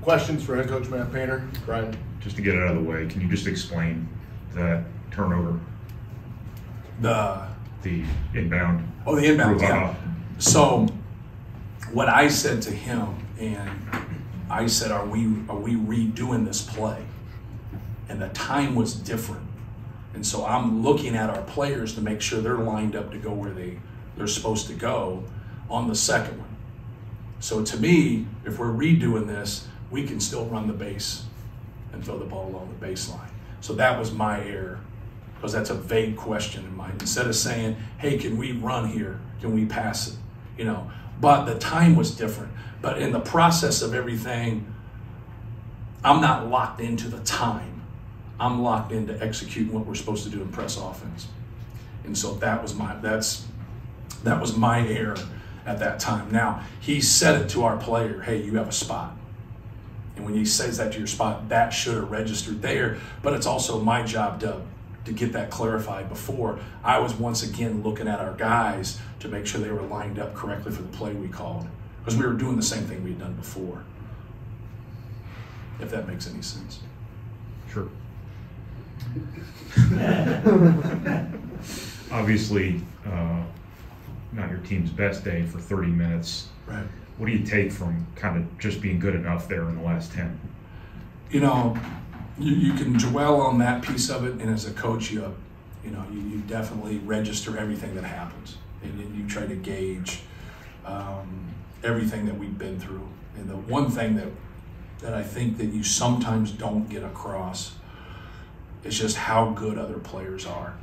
Questions for head coach Matt Painter? Brian? Just to get it out of the way, can you just explain that turnover? The inbound. Oh, the inbound. Yeah. So what I said to him, and I said, are we redoing this play? And the time was different. And so I'm looking at our players to make sure they're lined up to go where they're supposed to go on the second one. So to me, if we're redoing this, we can still run the base and throw the ball along the baseline. So that was my error, because that's a vague question in mind. Instead of saying, hey, can we run here? Can we pass it? You know, but the time was different. But in the process of everything, I'm not locked into the time. I'm locked into executing what we're supposed to do in press offense. And so that was my error at that time. Now, he said it to our player, hey, you have a spot. And when he says that to your spot, that should have registered there. But it's also my job to get that clarified before. I was once again looking at our guys to make sure they were lined up correctly for the play we called, because we were doing the same thing we'd done before, if that makes any sense. Sure. Obviously, not your team's best day for 30 minutes. Right. What do you take from kind of just being good enough there in the last 10? You know, you can dwell on that piece of it, and as a coach, you definitely register everything that happens, and you try to gauge everything that we've been through. And the one thing that I think that you sometimes don't get across is just how good other players are.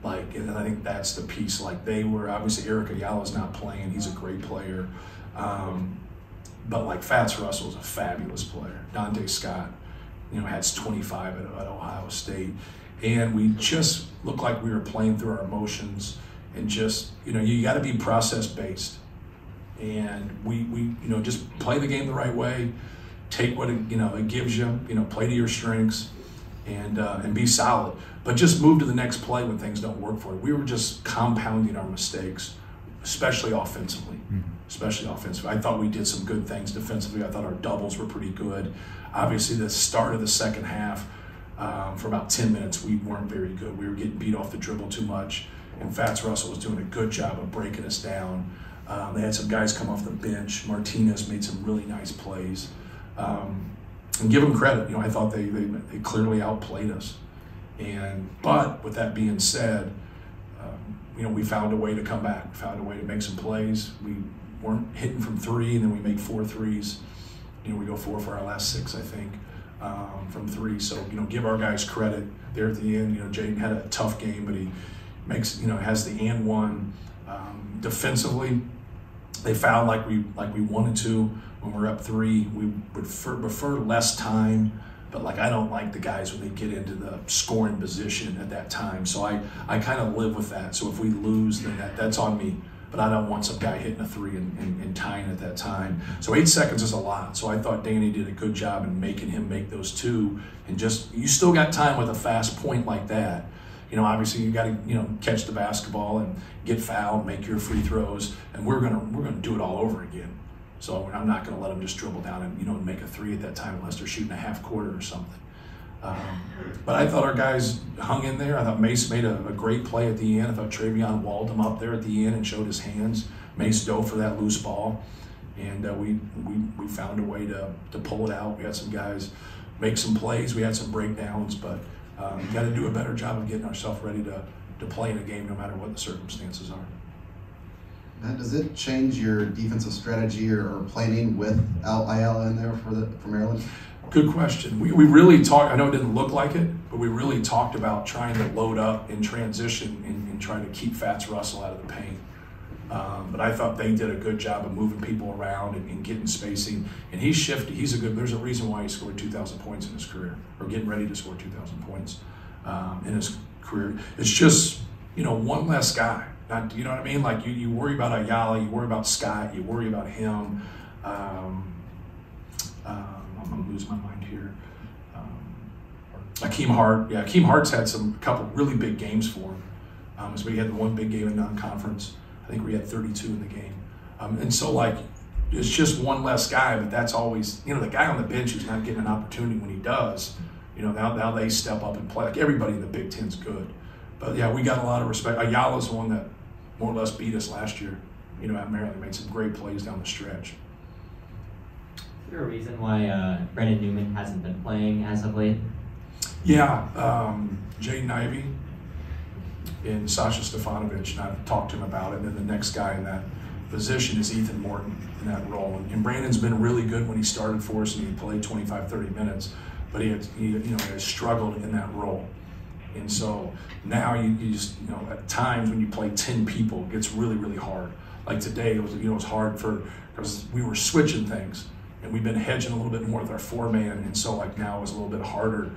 Like, and I think that's the piece. Like, they were, obviously Eric Ayala's not playing, he's a great player. But like Fats Russell's a fabulous player. Dante Scott, has 25 at Ohio State. And we just looked like we were playing through our emotions, and just, you got to be process-based. And we just play the game the right way, take what it gives you, play to your strengths, and be solid. But just move to the next play when things don't work for you. We were just compounding our mistakes, especially offensively. Especially offensively. I thought we did some good things defensively. I thought our doubles were pretty good. Obviously, the start of the second half, for about 10 minutes, we weren't very good. We were getting beat off the dribble too much, and Fats Russell was doing a good job of breaking us down. They had some guys come off the bench. Martinez made some really nice plays. And give them credit, I thought they clearly outplayed us. But with that being said, we found a way to come back. We found a way to make some plays. We weren't hitting from three, and then we made 4 threes. We go 4 for our last 6, I think, from 3. So, give our guys credit there at the end. Jaden had a tough game, but he makes, has the and one. Defensively, they fouled like we wanted to when we're up 3. We would prefer less time, but I don't like the guys when they get into the scoring position at that time. So I kind of live with that. So if we lose, then that's on me. But I don't want some guy hitting a 3 and tying at that time. So 8 seconds is a lot. So I thought Danny did a good job in making him make those 2. And just, you still got time with a fast point like that. Obviously you got to, catch the basketball and get fouled, make your free throws, and we're gonna do it all over again. So I'm not gonna let them just dribble down and make a 3 at that time unless they're shooting a half quarter or something. But I thought our guys hung in there. I thought Mace made a great play at the end. I thought Travion walled him up there at the end and showed his hands. Mace dove for that loose ball, and we found a way to pull it out. We had some guys make some plays. We had some breakdowns, but we got to do a better job of getting ourselves ready to play in a game no matter what the circumstances are. Matt, does it change your defensive strategy or planning without Ayala in there for Maryland? Good question. We really talked, I know it didn't look like it, but we really talked about trying to load up in transition and trying to keep Fats Russell out of the paint. But I thought they did a good job of moving people around and getting spacing. And he's shifty. There's a reason why he scored 2,000 points in his career, or getting ready to score 2,000 points in his career. It's just, one less guy. Not, you know what I mean? Like you worry about Ayala, you worry about Scott, you worry about him. I'm going to lose my mind here. Akeem Hart. Yeah, Akeem Hart's had a couple really big games for him. So we had the one big game in non-conference. I think we had 32 in the game. And so, it's just one less guy, but that's always, the guy on the bench who's not getting an opportunity when he does, now they step up and play. Like everybody in the Big Ten's good. But yeah, we got a lot of respect. Ayala's the one that more or less beat us last year, at Maryland. Made some great plays down the stretch. Is there a reason why Brandon Newman hasn't been playing as of late? Yeah, Jaden Ivey and Sasha Stefanovic, and I've talked to him about it. And then the next guy in that position is Ethan Morton in that role. And Brandon's been really good when he started for us and he played 25, 30 minutes, but he has struggled in that role. And so now you just, at times when you play 10 people, it gets really, really hard. Like today, it was hard because we were switching things and we've been hedging a little bit more with our 4-man. And so like now it was a little bit harder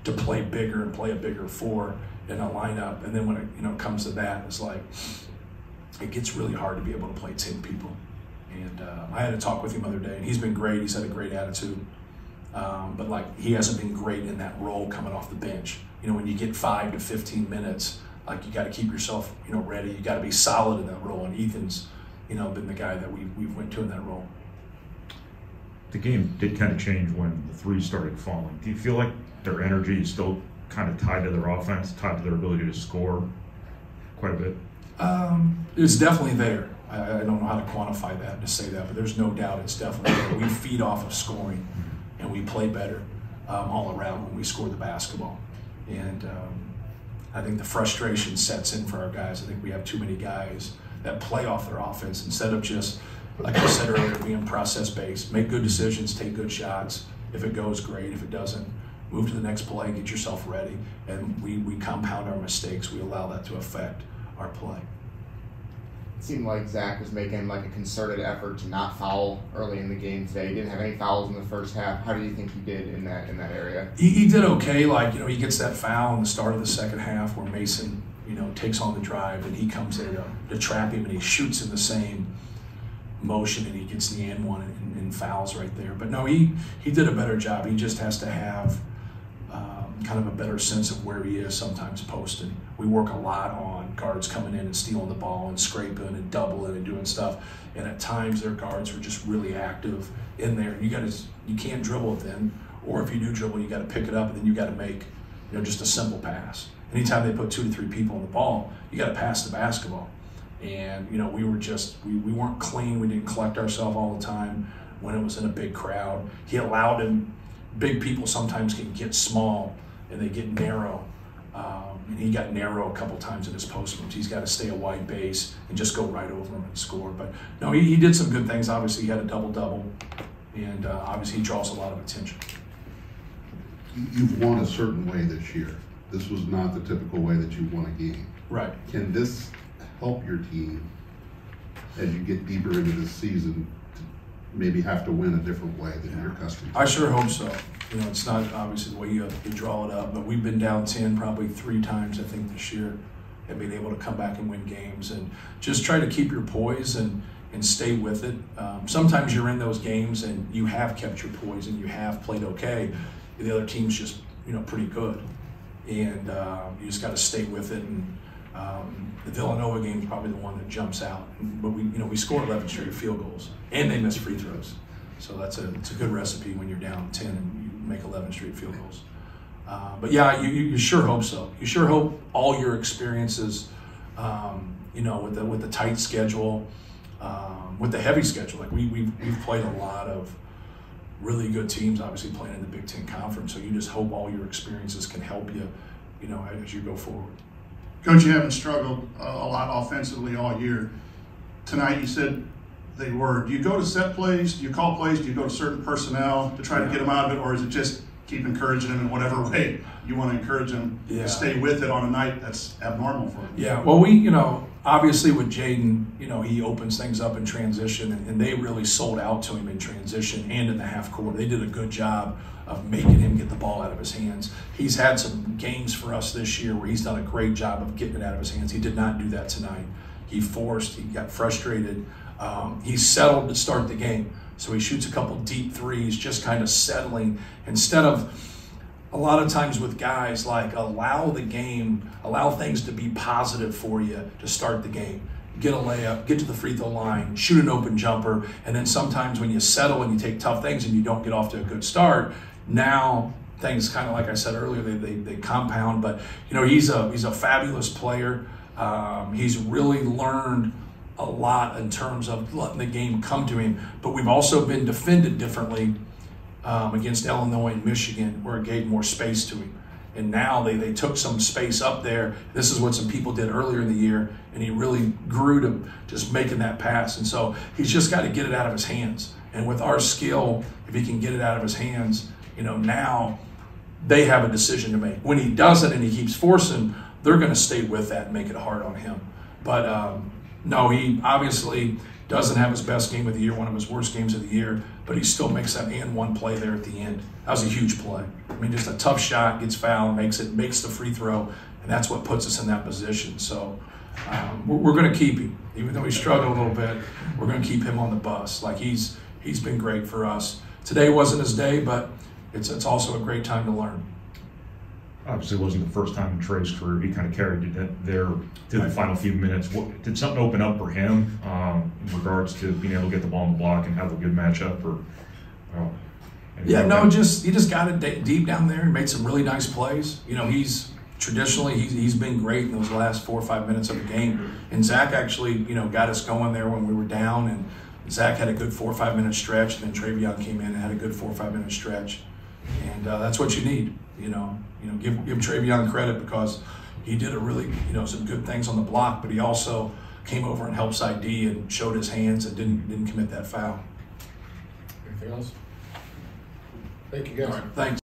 to play bigger and play a bigger 4 in a lineup. And then when it comes to that, it's like, it gets really hard to be able to play 10 people. And I had a talk with him the other day, and he's been great. He's had a great attitude. But like he hasn't been great in that role coming off the bench. When you get 5 to 15 minutes, like you got to keep yourself, ready. You got to be solid in that role. And Ethan's, been the guy that we went to in that role. The game did kind of change when the threes started falling. Do you feel like their energy is still kind of tied to their offense, tied to their ability to score quite a bit? It's definitely there. I don't know how to quantify that, to say that, but there's no doubt it's definitely there. We feed off of scoring, and we play better all around when we score the basketball. And I think the frustration sets in for our guys. I think we have too many guys that play off their offense instead of just, like I said earlier, being process-based. Make good decisions, take good shots. If it goes, great. If it doesn't, move to the next play, get yourself ready. And we compound our mistakes. We allow that to affect our play. It seemed like Zach was making like a concerted effort to not foul early in the game today. He didn't have any fouls in the first half. How do you think he did in that area? He did okay. Like, he gets that foul in the start of the second half where Mason, takes on the drive, and he comes there to trap him, and he shoots in the same motion, and he gets the and one and fouls right there. But no, he did a better job. He just has to have kind of a better sense of where he is sometimes posting. We work a lot on guards coming in and stealing the ball and scraping and doubling and doing stuff. And at times their guards are just really active in there. You can't dribble it then, or if you do dribble, you got to pick it up, and then you got to make just a simple pass. Anytime they put 2 to 3 people on the ball, you got to pass the basketball. And we weren't clean. We didn't collect ourselves all the time when it was in a big crowd. He allowed him. Big people sometimes can get small and they get narrow. And he got narrow a couple times in his post moves. He's got to stay a wide base and just go right over him and score. But no, he did some good things. Obviously, he had a double-double, and obviously he draws a lot of attention. You've won a certain way this year. This was not the typical way that you won a game. Right. Can this help your team as you get deeper into this season to maybe have to win a different way than you're accustomed to? I sure hope so. It's not obviously the way you draw it up, but we've been down 10 probably 3 times, I think, this year, and being able to come back and win games. And just try to keep your poise and stay with it. Sometimes you're in those games and you have kept your poise and you have played okay. The other team's just, pretty good. And you just got to stay with it. And the Villanova game is probably the one that jumps out. But we scored 11 straight field goals, and they missed free throws. So it's a good recipe when you're down 10 and you make 11 straight field goals. But yeah, you sure hope so. You sure hope all your experiences, with the tight schedule, with the heavy schedule. Like we've played a lot of really good teams, obviously playing in the Big Ten Conference. So you just hope all your experiences can help you, as you go forward. Coach, you haven't struggled a lot offensively all year. Tonight you said they were. Do you go to set plays? Do you call plays? Do you go to certain personnel to try to get them out of it? Or is it just keep encouraging them in whatever way you want to encourage them to stay with it on a night that's abnormal for them? Yeah, well, we, obviously with Jaden, he opens things up in transition, and they really sold out to him in transition and in the half court. They did a good job of making him get the ball out of his hands. He's had some games for us this year where he's done a great job of getting it out of his hands. He did not do that tonight. He got frustrated. He settled to start the game. So he shoots a couple deep threes, just kind of settling, instead of a lot of times with guys, like allow things to be positive for you to start the game. get a layup, get to the free throw line, shoot an open jumper, and then sometimes when you settle and you take tough things and you don't get off to a good start, now things kind of, like I said earlier, they compound. But you know, he's a fabulous player. He's really learned a lot in terms of letting the game come to him. But we've also been defended differently against Illinois and Michigan, where it gave more space to him. And now they took some space up there. This is what some people did earlier in the year, and he really grew to just making that pass. And so he's just got to get it out of his hands. And with our skill, if he can get it out of his hands, you know, now they have a decision to make. When he doesn't and he keeps forcing, they're going to stay with that and make it hard on him. But no, he obviously doesn't have his best game of the year, one of his worst games of the year, but he still makes that and one play there at the end. That was a huge play. I mean, just a tough shot, gets fouled, makes the free throw, and that's what puts us in that position. So we're going to keep him. Even though he struggled a little bit, we're going to keep him on the bus. Like, he's been great for us. Today wasn't his day, but it's also a great time to learn. Obviously, it wasn't the first time in Trey's career he kind of carried it there to the final few minutes. Did something open up for him in regards to being able to get the ball in the block and have a good matchup? Or yeah, no, he just got it deep down there and made some really nice plays. You know, he's been great in those last 4 or 5 minutes of the game. And Zach actually, you know, got us going there when we were down. And Zach had a good 4 or 5 minute stretch, and then Travion came in and had a good 4 or 5 minute stretch. And that's what you need. You know, give Travion credit, because he did some good things on the block, but he also came over and helped ID and showed his hands and didn't commit that foul. Anything else? Thank you, guys. All right, thanks.